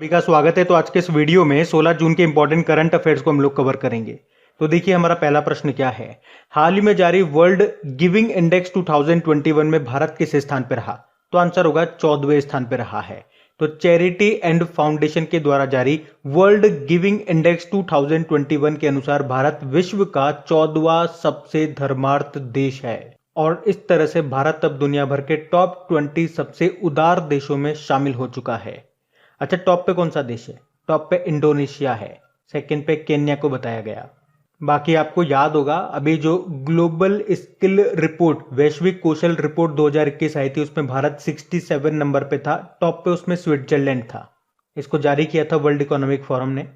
सभी का स्वागत है। तो आज के इस वीडियो में 16 जून के इंपॉर्टेंट करंट अफेयर्स को हम लोग कवर करेंगे। तो देखिए हमारा पहला प्रश्न क्या है। हाल ही में जारी वर्ल्ड गिविंग इंडेक्स 2021 में भारत किस स्थान पर रहा? तो आंसर होगा 14वें स्थान पर रहा है। तो चैरिटी एंड फाउंडेशन के द्वारा जारी वर्ल्ड गिविंग इंडेक्स 2021 के अनुसार भारत विश्व का 14वां सबसे धर्मार्थ देश है और इस तरह से भारत अब दुनिया भर के टॉप 20 सबसे उदार देशों में शामिल हो चुका है। अच्छा, टॉप पे कौन सा देश है? टॉप पे इंडोनेशिया है, सेकंड पे केन्या को बताया गया। बाकी आपको याद होगा अभी जो ग्लोबल स्किल रिपोर्ट वैश्विक कौशल रिपोर्ट 2021 आई थी उसमें भारत 67 नंबर पे था, टॉप पे उसमें स्विट्जरलैंड था। इसको जारी किया था वर्ल्ड इकोनॉमिक फोरम ने।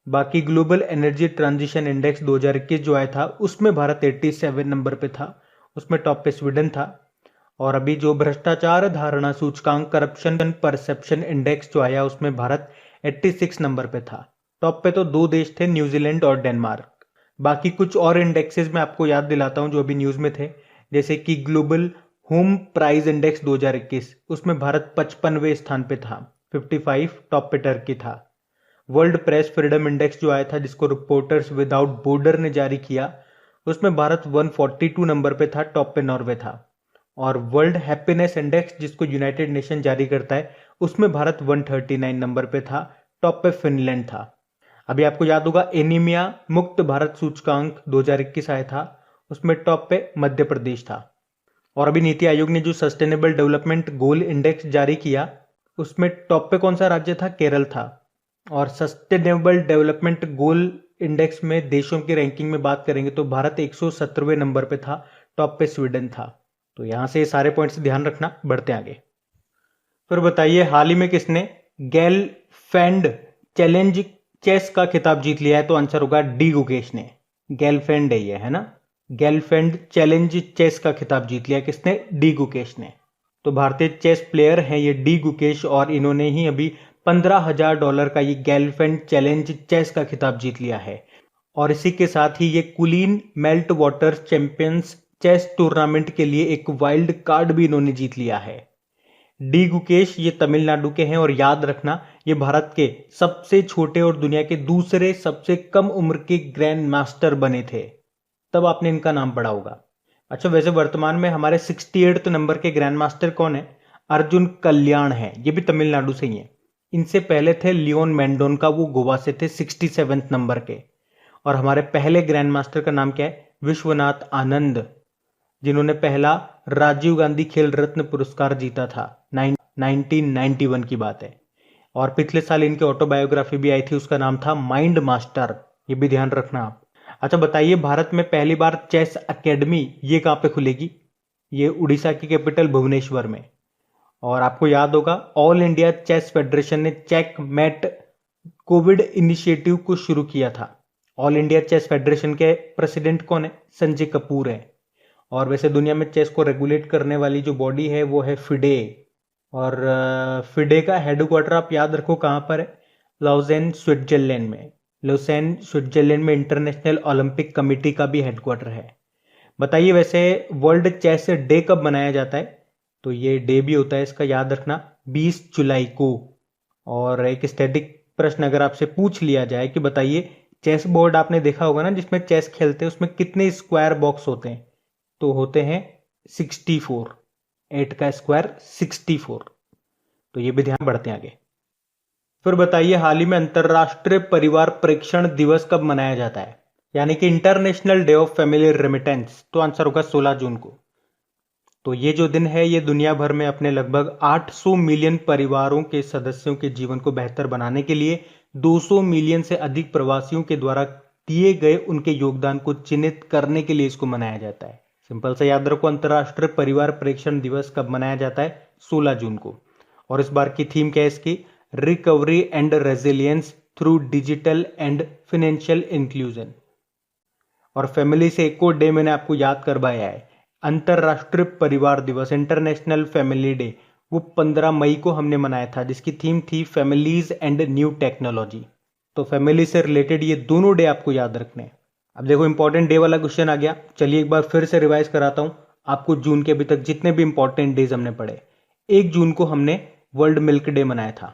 बाकी ग्लोबल एनर्जी ट्रांजिशन इंडेक्स 2021 जो आया था उसमें भारत 87 नंबर पे था, उसमें टॉप पे स्वीडन था। और अभी जो भ्रष्टाचार धारणा सूचकांक करप्शन परसेप्शन इंडेक्स जो आया उसमें भारत 86 नंबर पे था। टॉप पे तो दो देश थे, न्यूजीलैंड और डेनमार्क। बाकी कुछ और इंडेक्सेस में आपको याद दिलाता हूं जो अभी न्यूज में थे, जैसे कि ग्लोबल होम प्राइस इंडेक्स 2021 उसमें भारत 55वें स्थान पे था, 55, टॉप पे टर्की था। वर्ल्ड प्रेस फ्रीडम इंडेक्स जो आया था जिसको रिपोर्टर्स विदाउट बॉर्डर ने जारी किया उसमें भारत 142 नंबर पे था, टॉप पे नॉर्वे था। और वर्ल्ड हैप्पीनेस इंडेक्स जिसको यूनाइटेड नेशन जारी करता है उसमें भारत 139 नंबर पे था, टॉप पे फिनलैंड था। अभी आपको याद होगा एनीमिया मुक्त भारत सूचकांक 2021 आया था, उसमें टॉप पे मध्य प्रदेश था। और अभी नीति आयोग ने जो सस्टेनेबल डेवलपमेंट गोल इंडेक्स जारी किया उसमें टॉप पे कौन सा राज्य था? केरल था। और सस्टेनेबल डेवलपमेंट गोल इंडेक्स में देशों की रैंकिंग में बात करेंगे तो भारत 117वें नंबर पे था, टॉप पे स्वीडन था। तो यहां से सारे पॉइंट्स ध्यान रखना। बढ़ते आगे। फिर बताइए हाल ही में किसने गेलफैंड चैलेंज चेस का खिताब जीत लिया है? तो आंसर होगा डी गुकेश ने। गेलफैंड है ये, है ना। गेलफैंड चैलेंज चेस का खिताब जीत लिया किसने? डी गुकेश ने। तो भारतीय चेस प्लेयर हैं ये डी गुकेश और इन्होंने ही अभी $15,000 का ये गेलफैंड चैलेंज चेस का खिताब जीत लिया है। और इसी के साथ ही ये कुलीन melt water champions chess tournament के लिए एक वाइल्ड कार्ड भी इन्होंने जीत लिया है। डी गुकेश ये तमिलनाडु के हैं और याद रखना ये भारत के सबसे छोटे और दुनिया के दूसरे सबसे कम उम्र के ग्रैंड मास्टर बने थे, तब आपने इनका नाम पढ़ा होगा। अच्छा, वैसे वर्तमान में हमारे 68 नंबर के ग्रैंड मास्टर कौन है? अर्जुन कल्याण है, ये भी तमिलनाडु से ही है। इनसे पहले थे लियोन मेंडोन का, वो गोवा से थे 67 नंबर के। और हमारे पहले ग्रैंड मास्टर का नाम क्या है? विश्वनाथ आनंद, जिन्होंने पहला राजीव गांधी खेल रत्न पुरस्कार जीता था। 1991 की बात है। और पिछले साल इनकी ऑटोबायोग्राफी भी आई थी, उसका नाम था माइंड मास्टर, ये भी ध्यान रखना आप। अच्छा बताइए भारत में पहली बार चेस एकेडमी ये कहां पे खुलेगी? ये उड़ीसा की कैपिटल भुवनेश्वर में। और आपको याद होगा ऑल इंडिया चेस फेडरेशन ने चेक मैट कोविड इनिशिएटिव को शुरू किया था। ऑल इंडिया चेस फेडरेशन के प्रेसिडेंट कौन है? संजय कपूर है। और वैसे दुनिया में चेस को रेगुलेट करने वाली जो बॉडी है वो है फिडे। और फिडे का हेडक्वार्टर आप याद रखो कहां पर है? लॉजेन स्विट्जरलैंड में। लॉजेन स्विट्जरलैंड में इंटरनेशनल ओलंपिक कमेटी का भी हेडक्वार्टर है। बताइए वैसे वर्ल्ड चेस डे कब मनाया जाता है? तो ये डे भी होता है इसका, याद रखना, 20 जुलाई को। और एक स्टैटिक प्रश्न अगर आपसे पूछ लिया जाए कि बताइए चेस बोर्ड आपने देखा होगा ना जिसमें चेस खेलते हैं, उसमें कितने स्क्वायर बॉक्स होते हैं? तो होते हैं 64। 8 का स्क्वायर 64। तो ये भी ध्यान। बढ़ते हैं आगे। फिर बताइए हाल ही में अंतरराष्ट्रीय परिवार प्रेक्षण दिवस कब मनाया जाता है, यानी कि international day of family remittance? तो आंसर होगा 16 जून को। तो ये जो दिन है ये दुनिया भर में अपने लगभग 800 मिलियन परिवारों के सदस्यों के जीवन को बेहतर बनाने के लिए 200 मिलियन से अधिक प्रवासियों के द्वारा दिए गए उनके योगदान को चिन्हित करने के लिए इसको मनाया जाता है। सिंपल से याद रखो, अंतरराष्ट्रीय परिवार प्रेक्षण दिवस कब मनाया जाता है? 16 जून को। और इस बार की थीम क्या है इसकी? Recovery and resilience through digital and financial inclusion. और फैमिली से एक और डे मैंने आपको याद करवाया है, अंतरराष्ट्रीय परिवार दिवस, इंटरनेशनल फैमिली डे, वो 15 मई को हमने मनाया था, जिसकी थीम थी फैमिलीज एंड न्यू टेक्नोलॉजी। तो फैमिली से रिलेटेड ये दोनों डे आपको याद रखने हैं। अब देखो इंपॉर्टेंट डे वाला क्वेश्चन आ गया, चलिए एक बार फिर से रिवाइज कराता हूं आपको जून के अभी तक जितने भी इंपॉर्टेंट डेज हमने पढ़े। 1 जून को हमने वर्ल्ड मिल्क डे मनाया था।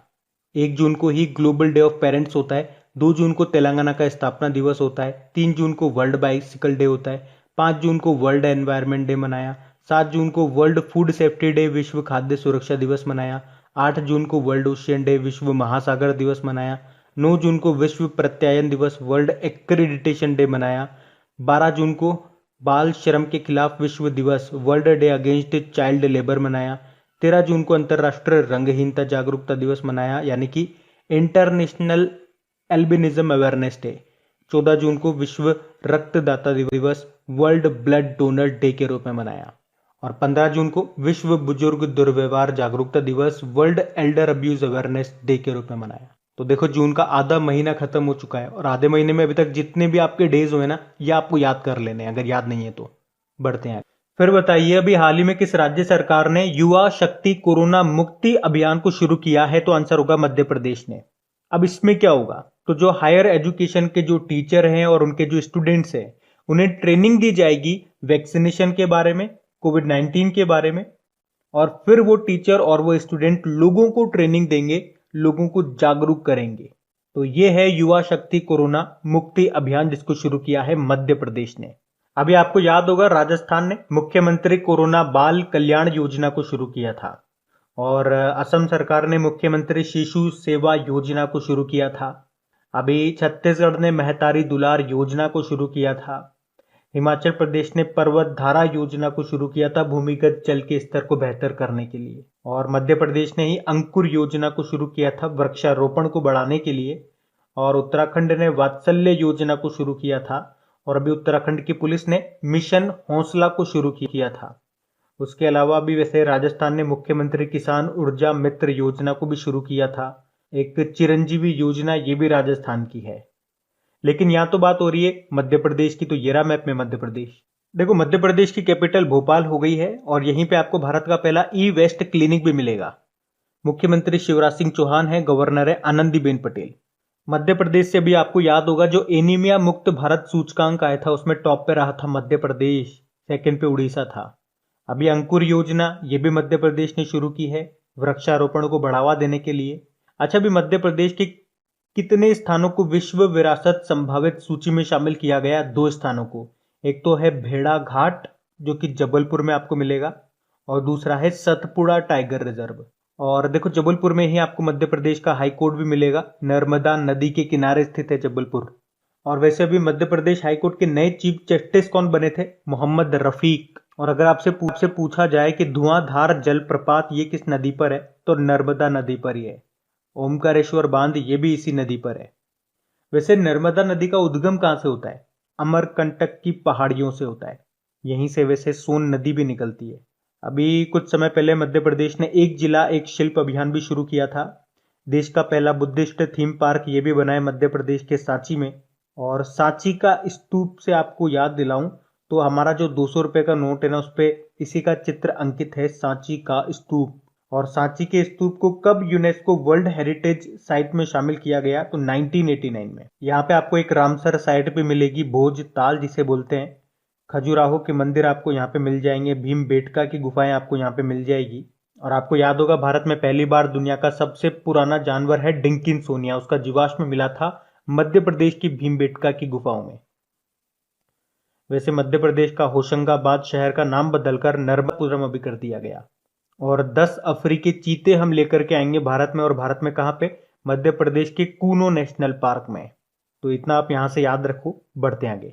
1 जून को ही ग्लोबल डे ऑफ पेरेंट्स होता है, 2 जून को तेलंगाना का स्थापना दिवस होता है, 3 जून को वर्ल्ड बाइसिकल डे होता है, 5 जून को वर्ल्ड एनवायरनमेंट डे मनाया, 7 जून को वर्ल्ड फूड सेफ्टी डे विश्व खाद्य सुरक्षा दिवस मनाया, 8 जून को वर्ल्ड ओशियन डे विश्व महासागर दिवस मनाया, 9 जून को विश्व प्रत्यायन दिवस वर्ल्ड एक्रेडिटेशन डे मनाया, 12 जून को बाल श्रम के खिलाफ विश्व दिवस world day against child labour मनाया, 13 जून को अंतर्राष्ट्रीय रंगहीनता जागरूकता दिवस मनाया यानी कि इंटरनेशनल एल्बिनिज्म अवेयरनेस डे, 14 जून को विश्व रक्तदाता दिवस वर्ल्ड ब्लड डोनर डे के रूप में मनाया और 15 जून को विश्व बुजुर्ग दुर्व्यवहार जागरूकता दिवस world Elder abuse awareness day के रूप में मनाया। तो देखो जून का आधा महीना खत्म हो चुका है और आधे महीने में अभी तक जितने भी आपके डेज हुए ना ये आपको याद कर लेने हैं, अगर याद नहीं है तो। बढ़ते हैं फिर बताइए, अभी हाल ही में किस राज्य सरकार ने युवा शक्ति कोरोना मुक्ति अभियान को शुरू किया है? तो आंसर होगा मध्य प्रदेश ने। अब इसमें क्या होगा, तो जो हायर एजुकेशन के जो टीचर हैं और उनके जो स्टूडेंट्स हैं उन्हें ट्रेनिंग दी जाएगी वैक्सीनेशन के बारे में, कोविड-19 के बारे में, और फिर वो टीचर और वो स्टूडेंट लोगों को ट्रेनिंग देंगे, लोगों को जागरूक करेंगे। तो ये है युवा शक्ति कोरोना मुक्ति अभियान जिसको शुरू किया है मध्य प्रदेश ने। अभी आपको याद होगा राजस्थान ने मुख्यमंत्री कोरोना बाल कल्याण योजना को शुरू किया था और असम सरकार ने मुख्यमंत्री शिशु सेवा योजना को शुरू किया था। अभी छत्तीसगढ़ ने महतारी दुलार योजना को शुरू किया था। हिमाचल प्रदेश ने पर्वत धारा योजना को शुरू किया था भूमिगत जल के स्तर को बेहतर करने के लिए, और मध्य प्रदेश ने ही अंकुर योजना को शुरू किया था वृक्षारोपण को बढ़ाने के लिए, और उत्तराखंड ने वात्सल्य योजना को शुरू किया था, और अभी उत्तराखंड की पुलिस ने मिशन हौसला को शुरू किया था। उसके अलावा अभी वैसे राजस्थान ने मुख्यमंत्री किसान ऊर्जा मित्र योजना को भी शुरू किया था। एक चिरंजीवी योजना ये भी राजस्थान की है। लेकिन यहाँ तो बात हो रही है मध्य प्रदेश की, तो ये रहा मैप में मध्य प्रदेश। देखो मध्य प्रदेश की कैपिटल भोपाल हो गई है और यहीं पे आपको भारत का पहला ई वेस्ट क्लिनिक भी मिलेगा। मुख्यमंत्री शिवराज सिंह चौहान है, गवर्नर है आनंदीबेन पटेल। मध्य प्रदेश से भी आपको याद होगा जो एनीमिया मुक्त भारत सूचकांक आया था उसमें टॉप पे रहा था मध्य प्रदेश, सेकंड पे उड़ीसा था। अभी अंकुर योजना ये भी मध्य प्रदेश ने शुरू की है वृक्षारोपण को बढ़ावा देने के लिए। अच्छा, अभी मध्य प्रदेश के कितने स्थानों को विश्व विरासत संभावित सूची में शामिल किया गया? 2 स्थानों को। एक तो है भेड़ा घाट जो कि जबलपुर में आपको मिलेगा, और दूसरा है सतपुड़ा टाइगर रिजर्व। और देखो जबलपुर में ही आपको मध्य प्रदेश का हाई कोर्ट भी मिलेगा, नर्मदा नदी के किनारे स्थित है जबलपुर। और वैसे अभी मध्य प्रदेश हाई कोर्ट के नए चीफ जस्टिस कौन बने थे? मोहम्मद रफीक। और अगर आपसे पूछा जाए कि धुआंधार जलप्रपात ये किस नदी पर है, तो नर्मदा नदी पर ही है। ओमकारेश्वर बांध ये भी इसी नदी पर है। वैसे नर्मदा नदी का उद्गम कहां से होता है? अमरकंटक की पहाड़ियों से होता है, यहीं से वैसे सोन नदी भी निकलती है। अभी कुछ समय पहले मध्य प्रदेश ने एक जिला एक शिल्प अभियान भी शुरू किया था। देश का पहला बुद्धिस्ट थीम पार्क ये भी बना है मध्य प्रदेश के सांची में। और सांची का स्तूप से आपको याद दिलाऊं तो हमारा जो 200 रुपए का नोट है ना, उस पर इसी का चित्र अंकित है, सांची का स्तूप। और सांची के स्तूप को कब यूनेस्को वर्ल्ड हेरिटेज साइट में शामिल किया गया? तो 1989 में। यहाँ पे आपको एक रामसर साइट पे मिलेगी भोज ताल जिसे बोलते हैं, खजुराहो के मंदिर आपको यहाँ पे मिल जाएंगे, भीमबेटका की गुफाएं आपको यहाँ पे मिल जाएगी। और आपको याद होगा भारत में पहली बार दुनिया का सबसे पुराना जानवर है डिंकिंसोनिया, उसका जीवाश्म मिला था मध्य प्रदेश की भीमबेटका की गुफाओं में। वैसे मध्य प्रदेश का होशंगाबाद शहर का नाम बदलकर नर्मदापुरम अभी कर दिया गया। और 10 अफ्रीकी चीते हम लेकर के आएंगे भारत में, और भारत में कहाँ पे? मध्य प्रदेश के कूनो नेशनल पार्क में। तो इतना आप यहां से याद रखो, बढ़ते आगे।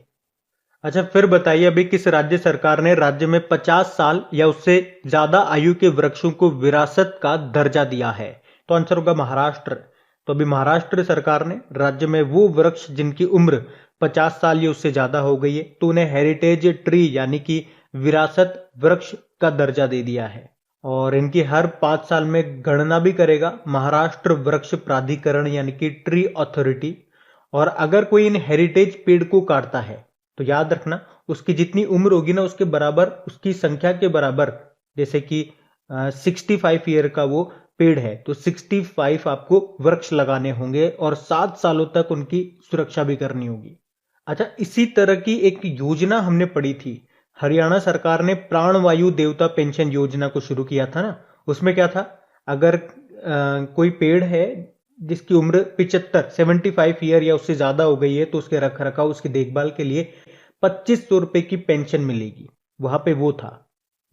अच्छा, फिर बताइए अभी किस राज्य सरकार ने राज्य में 50 साल या उससे ज्यादा आयु के वृक्षों को विरासत का दर्जा दिया है? तो आंसर होगा महाराष्ट्र। तो अभी महाराष्ट्र सरकार ने राज्य में वो वृक्ष जिनकी उम्र 50 साल या उससे ज्यादा हो गई है तो उन्हें हेरिटेज ट्री यानी कि विरासत वृक्ष का दर्जा दे दिया है। और इनकी हर 5 साल में गणना भी करेगा महाराष्ट्र वृक्ष प्राधिकरण यानी कि ट्री अथॉरिटी। और अगर कोई इन हेरिटेज पेड़ को काटता है तो याद रखना उसकी जितनी उम्र होगी ना उसके बराबर, उसकी संख्या के बराबर, जैसे कि 65 ईयर का वो पेड़ है तो 65 आपको वृक्ष लगाने होंगे और 7 सालों तक उनकी सुरक्षा भी करनी होगी। अच्छा, इसी तरह की एक योजना हमने पढ़ी थी, हरियाणा सरकार ने प्राणवायु देवता पेंशन योजना को शुरू किया था ना। उसमें क्या था, अगर कोई पेड़ है जिसकी उम्र 75 ईयर या उससे ज्यादा हो गई है तो उसके रख रखाव उसकी देखभाल के लिए 2500 रुपए की पेंशन मिलेगी। वहां पे वो था।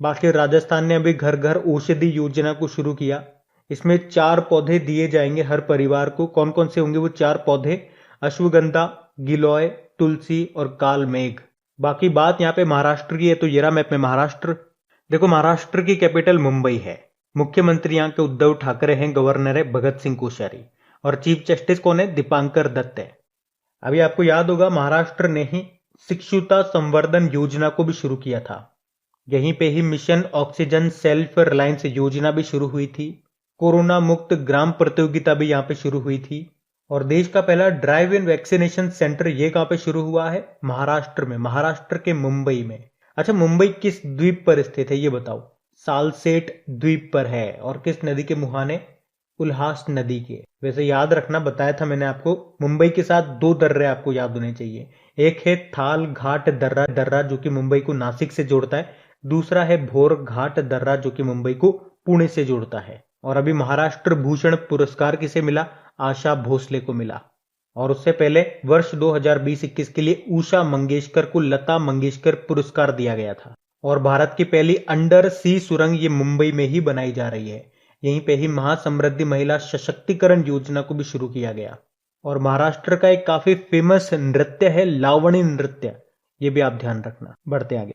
बाकी राजस्थान ने अभी घर घर औषधि योजना को शुरू किया। इसमें 4 पौधे दिए जाएंगे हर परिवार को। कौन कौन से होंगे वो 4 पौधे? अश्वगंधा, गिलोय, तुलसी और काल मेघ। बाकी बात यहाँ पे महाराष्ट्र की है, तो ये रहा मैप में महाराष्ट्र। देखो महाराष्ट्र की कैपिटल मुंबई है। मुख्यमंत्री यहाँ के उद्धव ठाकरे हैं, गवर्नर है भगत सिंह कोश्यारी, और चीफ जस्टिस कौन है? दीपांकर दत्त है। अभी आपको याद होगा महाराष्ट्र ने ही शिक्षुता संवर्धन योजना को भी शुरू किया था। यहीं पे ही मिशन ऑक्सीजन सेल्फ रिलायंस योजना भी शुरू हुई थी। कोरोना मुक्त ग्राम प्रतियोगिता भी यहाँ पे शुरू हुई थी। और देश का पहला ड्राइव इन वैक्सीनेशन सेंटर ये कहां पे शुरू हुआ है? महाराष्ट्र में, महाराष्ट्र के मुंबई में। अच्छा, मुंबई किस द्वीप पर स्थित है ये बताओ? सालसेट द्वीप पर है। और किस नदी के मुहाने? उल्हास नदी के। वैसे याद रखना, बताया था मैंने आपको, मुंबई के साथ 2 दर्रे आपको याद होने चाहिए। एक है थाल घाट दर्रा जो कि मुंबई को नासिक से जोड़ता है। दूसरा है भोर घाट दर्रा जो कि मुंबई को पुणे से जोड़ता है। और अभी महाराष्ट्र भूषण पुरस्कार किसे मिला? आशा भोसले को मिला। और उससे पहले वर्ष 2020-21 के लिए उषा मंगेशकर को लता मंगेशकर पुरस्कार दिया गया था। और भारत की पहली अंडर सी सुरंग ये मुंबई में ही बनाई जा रही है। यहीं पे ही महासमृद्धि महिला सशक्तिकरण योजना को भी शुरू किया गया। और महाराष्ट्र का एक काफी फेमस नृत्य है लावणी नृत्य, ये भी आप ध्यान रखना। बढ़ते आगे।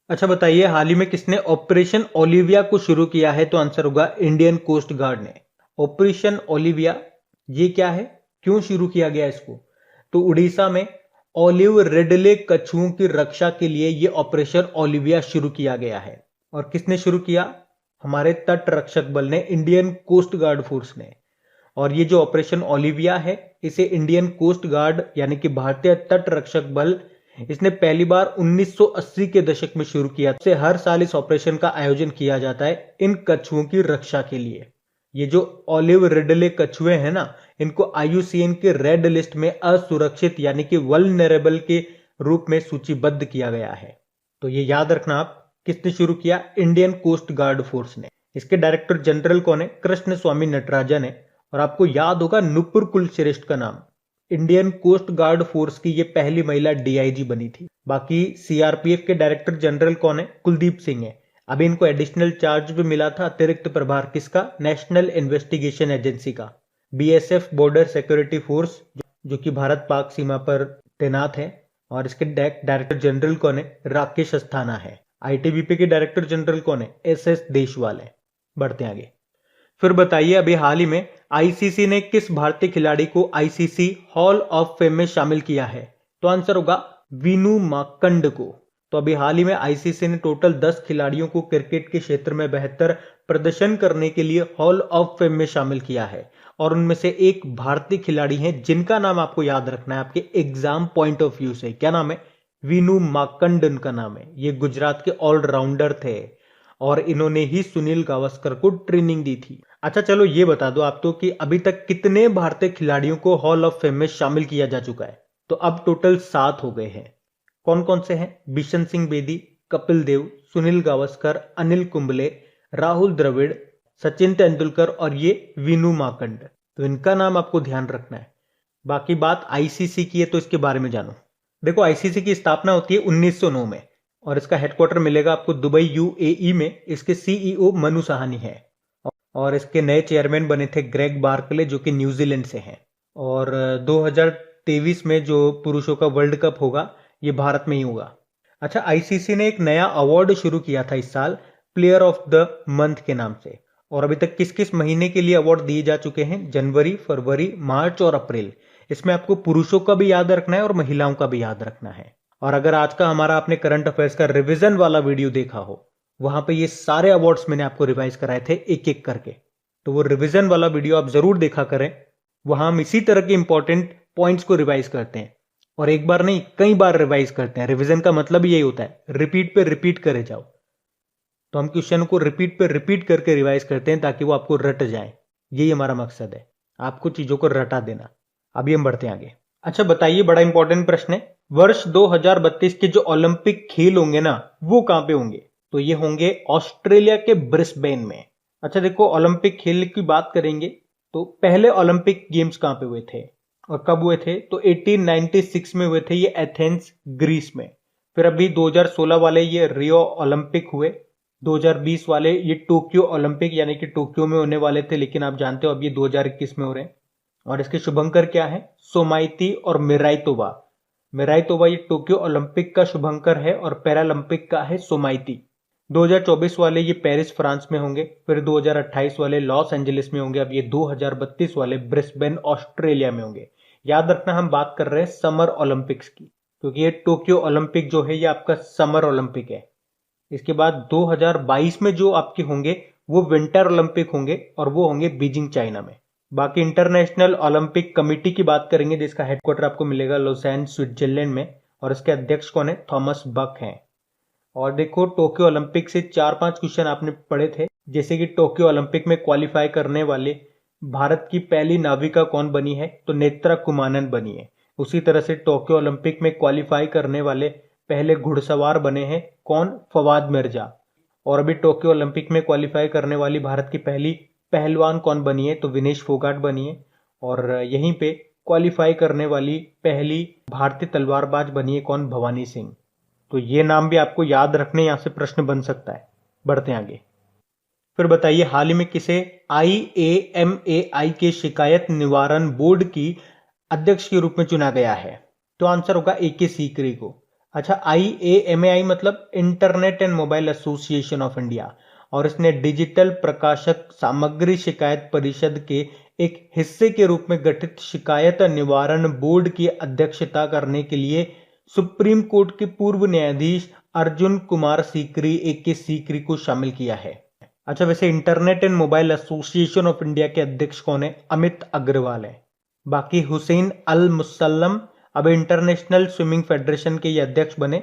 अच्छा बताइए, हाल ही में किसने ऑपरेशन ओलिविया को शुरू किया है? तो आंसर होगा इंडियन कोस्ट गार्ड ने। ऑपरेशन ओलिविया ये क्या है, क्यों शुरू किया गया इसको? तो उड़ीसा में ओलिव रिडले कछुओं की रक्षा के लिए ये ऑपरेशन ओलिविया शुरू किया गया है। और किसने शुरू किया? हमारे तट रक्षक बल ने, इंडियन कोस्ट गार्ड फोर्स ने। और ये जो ऑपरेशन ओलिविया है इसे इंडियन कोस्ट गार्ड यानी कि भारतीय तट रक्षक बल, इसने पहली बार 1980 के दशक में शुरू किया। से हर साल इस ऑपरेशन का आयोजन किया जाता है इन कछुओं की रक्षा के लिए। ये जो ओलिव रिडले कछुए हैं ना, इनको IUCN के रेड लिस्ट में असुरक्षित यानी कि वल्नरेबल के रूप में सूचीबद्ध किया गया है। तो ये याद रखना आप, किसने शुरू किया? इंडियन कोस्ट गार्ड फोर्स ने। इसके डायरेक्टर जनरल कौन है? कृष्ण स्वामी नटराजन है। और आपको याद होगा नुपुर कुलश्रेष्ठ का नाम। इंडियन कोस्ट गार्ड फोर्स की ये पहली महिला DIG बनी थी। बाकी CRPF के डायरेक्टर जनरल कौन है? कुलदीप सिंह है। अभी इनको एडिशनल चार्ज भी मिला था, अतिरिक्त प्रभार किसका? नेशनल इन्वेस्टिगेशन एजेंसी का। BSF बॉर्डर सिक्योरिटी फोर्स जो कि भारत पाक सीमा पर तैनात है। और इसके डायरेक्टर जनरल कौन है? राकेश अस्थाना है। ITBP के डायरेक्टर जनरल कौन है? SS देशवाल है। बढ़ते आगे। फिर बताइए, अभी हाल ही में ICC ने किस भारतीय खिलाड़ी को ICC हॉल ऑफ फेम में शामिल किया है? तो आंसर होगा वीनू माकंड को। तो अभी हाल ही में ICC ने टोटल 10 खिलाड़ियों को क्रिकेट के क्षेत्र में बेहतर प्रदर्शन करने के लिए हॉल ऑफ फेम में शामिल किया है। और उनमें से एक भारतीय खिलाड़ी हैं जिनका नाम आपको याद रखना है आपके एग्जाम पॉइंट ऑफ व्यू से। क्या नाम है? वीनू माकंड उनका नाम है। ये गुजरात के ऑलराउंडर थे और इन्होंने ही सुनील गावस्कर को ट्रेनिंग दी थी। अच्छा चलो ये बता दो आप तो कि अभी तक कितने भारतीय खिलाड़ियों को हॉल ऑफ फेम में शामिल किया जा चुका है? तो अब टोटल 7 हो गए हैं। कौन कौन से हैं? बिशन सिंह बेदी, कपिल देव, सुनील गावस्कर, अनिल कुंबले, राहुल द्रविड़, सचिन तेंदुलकर और ये वीनू माकंड। तो इनका नाम आपको ध्यान रखना है। बाकी बात ICC की है तो इसके बारे में जानो। देखो ICC की स्थापना होती है 1909 में और इसका हेडक्वार्टर मिलेगा आपको दुबई UAE में। इसके CEO मनु साहनी है और इसके नए चेयरमैन बने थे ग्रेग बार्कले जो कि न्यूजीलैंड से हैं। और 2023 में जो पुरुषों का वर्ल्ड कप होगा ये भारत में ही होगा। अच्छा, ICC ने एक नया अवार्ड शुरू किया था इस साल, प्लेयर ऑफ द मंथ के नाम से। और अभी तक किस किस महीने के लिए अवार्ड दिए जा चुके हैं? जनवरी, फरवरी, मार्च और अप्रैल। इसमें आपको पुरुषों का भी याद रखना है और महिलाओं का भी याद रखना है। और अगर आज का हमारा आपने करंट अफेयर्स का रिवीजन वाला वीडियो देखा हो, वहां पे ये सारे अवार्ड्स मैंने आपको रिवाइज कराए थे एक एक करके। तो वो रिवीजन वाला वीडियो आप जरूर देखा करें। वहां हम इसी तरह के इंपॉर्टेंट पॉइंट्स को रिवाइज करते हैं और एक बार नहीं कई बार रिवाइज करते हैं। रिवीजन का मतलब यही होता है, रिपीट पे रिपीट करे जाओ। तो हम क्वेश्चन को रिपीट पे रिपीट करके रिवाइज करते हैं ताकि वो आपको रट जाए। यही हमारा मकसद है, आपको चीजों को रटा देना। अभी हम बढ़ते हैं आगे। अच्छा बताइए, बड़ा इंपॉर्टेंट प्रश्न है, वर्ष 2032 के जो ओलंपिक खेल होंगे ना वो कहां पे होंगे? तो ये होंगे ऑस्ट्रेलिया के ब्रिस्बेन में। अच्छा देखो, ओलंपिक खेल की बात करेंगे तो पहले ओलंपिक गेम्स कहाँ पे हुए थे और कब हुए थे? तो 1896 में हुए थे ये एथेंस ग्रीस में। फिर अभी 2016 वाले ये रियो ओलंपिक हुए, 2020 वाले ये टोक्यो ओलंपिक यानी कि टोक्यो में होने वाले थे, लेकिन आप जानते हो अब ये 2021 में हो रहे हैं। और इसके शुभंकर क्या है? सोमाइती और मिराइतोवा। मिराइतोवा ये टोक्यो ओलंपिक का शुभंकर है और पैरालंपिक का है सोमाइती। 2024 वाले ये पेरिस फ्रांस में होंगे, फिर 2028 वाले लॉस एंजलिस में होंगे, अब ये 2032 वाले ब्रिस्बेन ऑस्ट्रेलिया में होंगे। याद रखना हम बात कर रहे हैं समर ओलंपिक्स की, क्योंकि ये टोक्यो ओलंपिक जो है ये आपका समर ओलंपिक है। इसके बाद 2022 में जो आपके होंगे वो विंटर ओलंपिक होंगे और वो होंगे बीजिंग चाइना में। बाकी इंटरनेशनल ओलंपिक कमेटी की बात करेंगे जिसका हेडक्वार्टर आपको मिलेगा लुसेन स्विट्जरलैंड में, और इसके अध्यक्ष कौन है? थॉमस बक हैं। और देखो टोक्यो ओलंपिक से 4-5 क्वेश्चन आपने पढ़े थे, जैसे कि टोक्यो ओलंपिक में क्वालिफाई करने वाले भारत की पहली नाविका कौन बनी है? तो नेत्रा कुमानन बनी है। उसी तरह से टोक्यो ओलंपिक में क्वालिफाई करने वाले पहले घुड़सवार बने हैं कौन? फवाद मिर्जा। और अभी टोक्यो ओलंपिक में क्वालिफाई करने वाली भारत की पहली पहलवान कौन बनी है? तो विनेश फोगाट बनी है। और यहीं पे क्वालिफाई करने वाली पहली भारतीय तलवारबाज बनी है कौन? भवानी सिंह। तो ये नाम भी आपको याद रखने, यहां से प्रश्न बन सकता है। बढ़ते हैं आगे। फिर बताइए हाल ही में किसे IAMAI के शिकायत निवारण बोर्ड की अध्यक्ष के रूप में चुना गया है? तो आंसर होगा AK सीकरी को। अच्छा, IAMAI मतलब internet and mobile association of India, और इसने डिजिटल प्रकाशक सामग्री शिकायत परिषद के एक हिस्से के रूप में गठित शिकायत निवारण बोर्ड की अध्यक्षता करने के लिए सुप्रीम कोर्ट के पूर्व न्यायाधीश अर्जुन कुमार सीकरी AK सीकरी को शामिल किया है। अच्छा, वैसे internet and mobile association of India के अध्यक्ष कौन है? अमित अग्रवाल है। बाकी हुसैन अल मुसल्लम अब इंटरनेशनल स्विमिंग फेडरेशन के ये अध्यक्ष बने।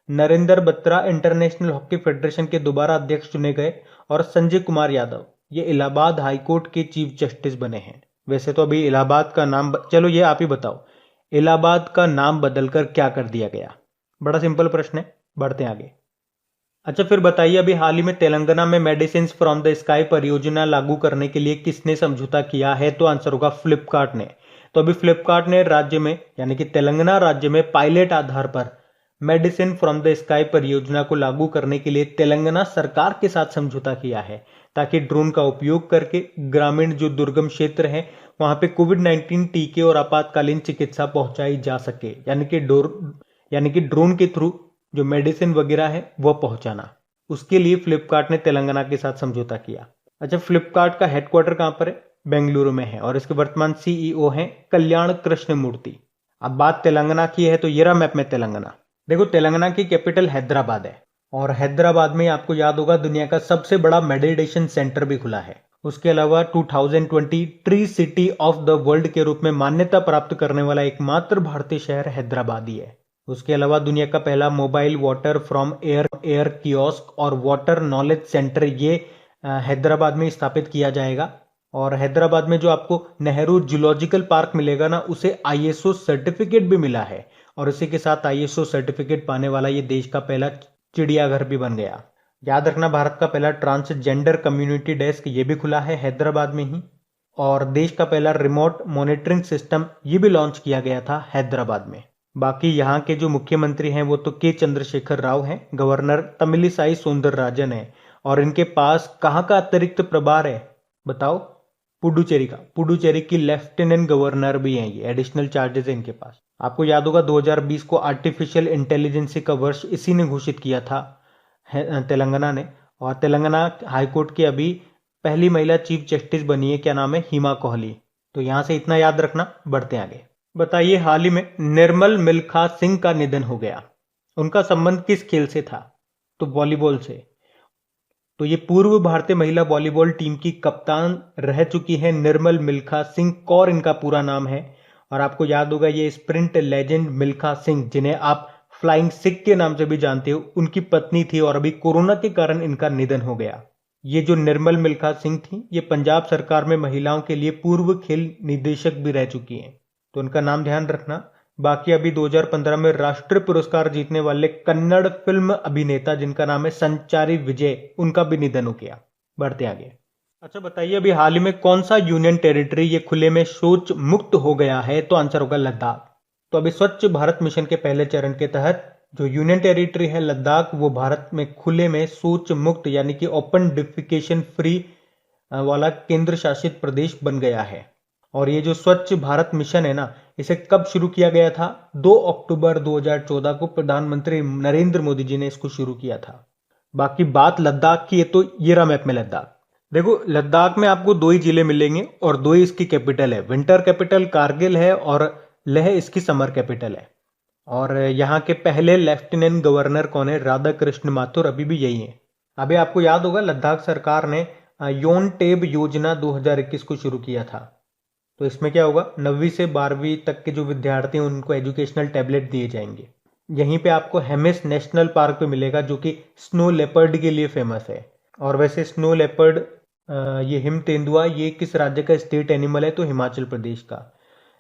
Narendra Batra international hockey federation के दोबारा अध्यक्ष चुने गए, और संजय कुमार यादव ये इलाहाबाद हाईकोर्ट के चीफ जस्टिस बने हैं। वैसे तो अभी इलाहाबाद का नाम चलो ये आप ही बताओ, इलाहाबाद का नाम बदलकर क्या कर दिया गया? बड़ा सिंपल प्रश्न है, बढ़ते हैं आगे। अच्छा, फिर बताइए अभी हाल ही में तेलंगाना में मेडिसिन फ्रॉम द स्काई परियोजना लागू करने के लिए किसने समझौता किया है? तो आंसर होगा फ्लिपकार्ट ने। तो अभी फ्लिपकार्ट ने राज्य में यानी कि तेलंगाना राज्य में पायलट आधार पर मेडिसिन फ्रॉम द स्काई परियोजना को लागू करने के लिए तेलंगाना सरकार के साथ समझौता किया है, ताकि ड्रोन का उपयोग करके ग्रामीण जो दुर्गम क्षेत्र हैं वहां पे कोविड-19 टीके और आपातकालीन चिकित्सा पहुंचाई जा सके, यानी कि ड्रोन के थ्रू जो मेडिसिन वगैरह है वह पहुंचाना। उसके लिए फ्लिपकार्ट ने तेलंगाना के साथ समझौता किया। अच्छा, फ्लिपकार्ट का हेडक्वार्टर कहां पर है? बेंगलुरु में है, और इसके वर्तमान CEO हैं कल्याण कृष्ण मूर्ति। अब बात तेलंगाना की है तो ये रहा मैप में तेलंगाना। देखो तेलंगाना की कैपिटल हैदराबाद है, और हैदराबाद में आपको याद होगा दुनिया का सबसे बड़ा मेडिटेशन सेंटर भी खुला है। उसके अलावा 2020 tree city of the world के रूप में मान्यता प्राप्त करने वाला एकमात्र भारतीय शहर हैदराबाद ही है। उसके अलावा दुनिया का पहला mobile water from air kiosk और वाटर नॉलेज सेंटर ये हैदराबाद में स्थापित किया जाएगा। और हैदराबाद में जो आपको नेहरू जूलॉजिकल पार्क मिलेगा ना, उसे ISO सर्टिफिकेट भी मिला है, और इसी के साथ ISO सर्टिफिकेट पाने वाला ये देश का पहला चिड़ियाघर भी बन गया। याद रखना भारत का पहला ट्रांसजेंडर कम्युनिटी डेस्क ये भी खुला है हैदराबाद में ही, और देश का पहला रिमोट मॉनिटरिंग सिस्टम ये भी लॉन्च किया गया था हैदराबाद में। बाकी यहाँ के जो मुख्यमंत्री हैं वो तो के चंद्रशेखर राव हैं, गवर्नर तमिलिसाई सौंदरराजन है, और इनके पास कहाँ का अतिरिक्त प्रभार है बताओ? पुडुचेरी का। पुडुचेरी की लेफ्टिनेंट गवर्नर भी हैं ये, एडिशनल चार्जेस है इनके पास। आपको याद होगा 2020 को आर्टिफिशियल इंटेलिजेंस का वर्ष इसी ने घोषित किया था तेलंगाना ने, और तेलंगाना हाईकोर्ट की अभी पहली महिला चीफ जस्टिस बनी है, क्या नाम है? हिमा कोहली। तो यहां से इतना याद रखना, बढ़ते आगे। बताइए हाल ही में निर्मल मिल्खा सिंह का निधन हो गया, उनका संबंध किस खेल से था? तो वॉलीबॉल से। तो ये पूर्व भारतीय महिला वॉलीबॉल टीम की कप्तान रह चुकी है निर्मल मिल्खा सिंह कौर इनका पूरा नाम है। और आपको याद होगा ये स्प्रिंट लेजेंड मिल्खा सिंह, जिन्हें आप फ्लाइंग सिख के नाम से भी जानते हो, उनकी पत्नी थी, और अभी कोरोना के कारण इनका निधन हो गया। ये जो निर्मल मिल्खा सिंह थी ये पंजाब सरकार में महिलाओं के लिए पूर्व खेल निदेशक भी रह चुकी हैं, तो उनका नाम ध्यान रखना। बाकी अभी 2015 में राष्ट्रीय पुरस्कार जीतने वाले कन्नड़ फिल्म अभिनेता जिनका नाम है संचारी विजय, उनका भी निधन हो गया। बढ़ते आगे। अच्छा बताइए, अभी हाल ही में कौन सा यूनियन टेरिटरी ये खुले में शौच मुक्त हो गया है? तो आंसर होगा लद्दाख। तो अभी स्वच्छ भारत मिशन के पहले चरण के तहत जो यूनियन टेरिटरी है लद्दाख, वो भारत में खुले में शौच मुक्त यानी कि ओपन डिफिकेशन फ्री वाला केंद्र शासित प्रदेश बन गया है। और ये जो स्वच्छ भारत मिशन है ना, इसे कब शुरू किया गया था? 2 अक्टूबर 2014 को प्रधानमंत्री नरेंद्र मोदी जी ने इसको शुरू किया था। बाकी बात लद्दाख की है, तो ये रहा मैप में लद्दाख। देखो, लद्दाख में आपको दो ही जिले मिलेंगे और दो ही इसकी कैपिटल है। विंटर कैपिटल कारगिल है और लेह इसकी समर कैपिटल है। और यहाँ के पहले लेफ्टिनेंट गवर्नर कौन है? राधा कृष्ण माथुर, अभी भी यही है। अभी आपको याद होगा लद्दाख सरकार ने योन टेब योजना 2021 को शुरू किया था। तो इसमें क्या होगा, 9वीं से 12वीं तक के जो विद्यार्थी हैं उनको एजुकेशनल टैबलेट दिए जाएंगे। यहीं पे आपको हेमिस नेशनल पार्क पे मिलेगा, जो कि स्नो लेपर्ड के लिए फेमस है। और वैसे स्नो लेपर्ड, ये हिम तेंदुआ, ये किस राज्य का स्टेट एनिमल है? तो हिमाचल प्रदेश का।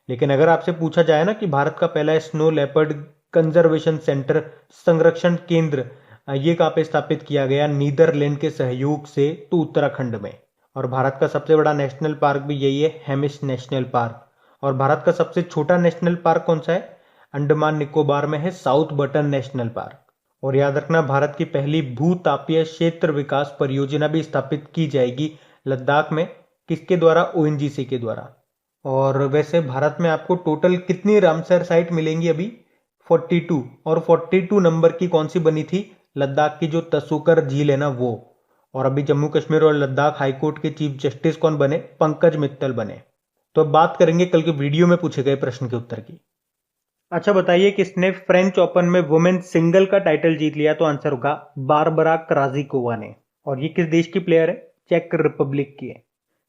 लेकिन अगर आपसे पूछा जाए ना कि भारत का पहला स्नो लेपर्ड कंजर्वेशन सेंटर, संरक्षण केंद्र, ये कहाँ पे स्थापित किया गया नीदरलैंड के सहयोग से? तो उत्तराखंड में। और भारत का सबसे बड़ा नेशनल पार्क भी यही है, हेमिस नेशनल पार्क। और भारत का सबसे छोटा नेशनल पार्क कौन सा है? अंडमान निकोबार में है, साउथ बटन नेशनल पार्क। और याद रखना, भारत की पहली भूतापीय क्षेत्र विकास परियोजना भी स्थापित की जाएगी लद्दाख में। किसके द्वारा? ओएनजीसी के द्वारा। और वैसे भारत में आपको टोटल कितनी रामसर साइट मिलेंगी? अभी 42। और 42 नंबर की कौन सी बनी थी? लद्दाख की जो तसुकर झील है ना, वो। और अभी जम्मू कश्मीर और लद्दाख हाईकोर्ट के चीफ जस्टिस कौन बने? पंकज मित्तल बने। तो अब बात करेंगे कल के वीडियो में पूछे गए प्रश्न के उत्तर की। अच्छा बताइए, किसने फ्रेंच ओपन में वुमेन सिंगल का टाइटल जीत लिया? तो आंसर होगा बारबरा क्राजिकोवा ने। और ये किस देश की प्लेयर है? चेक रिपब्लिक की है।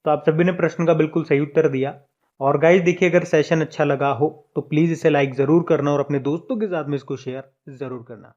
तो आप सभी ने प्रश्न का बिल्कुल सही उत्तर दिया। और गाइस देखिए, अगर सेशन अच्छा लगा हो तो प्लीज इसे लाइक जरूर करना और अपने दोस्तों के साथ में इसको शेयर जरूर करना।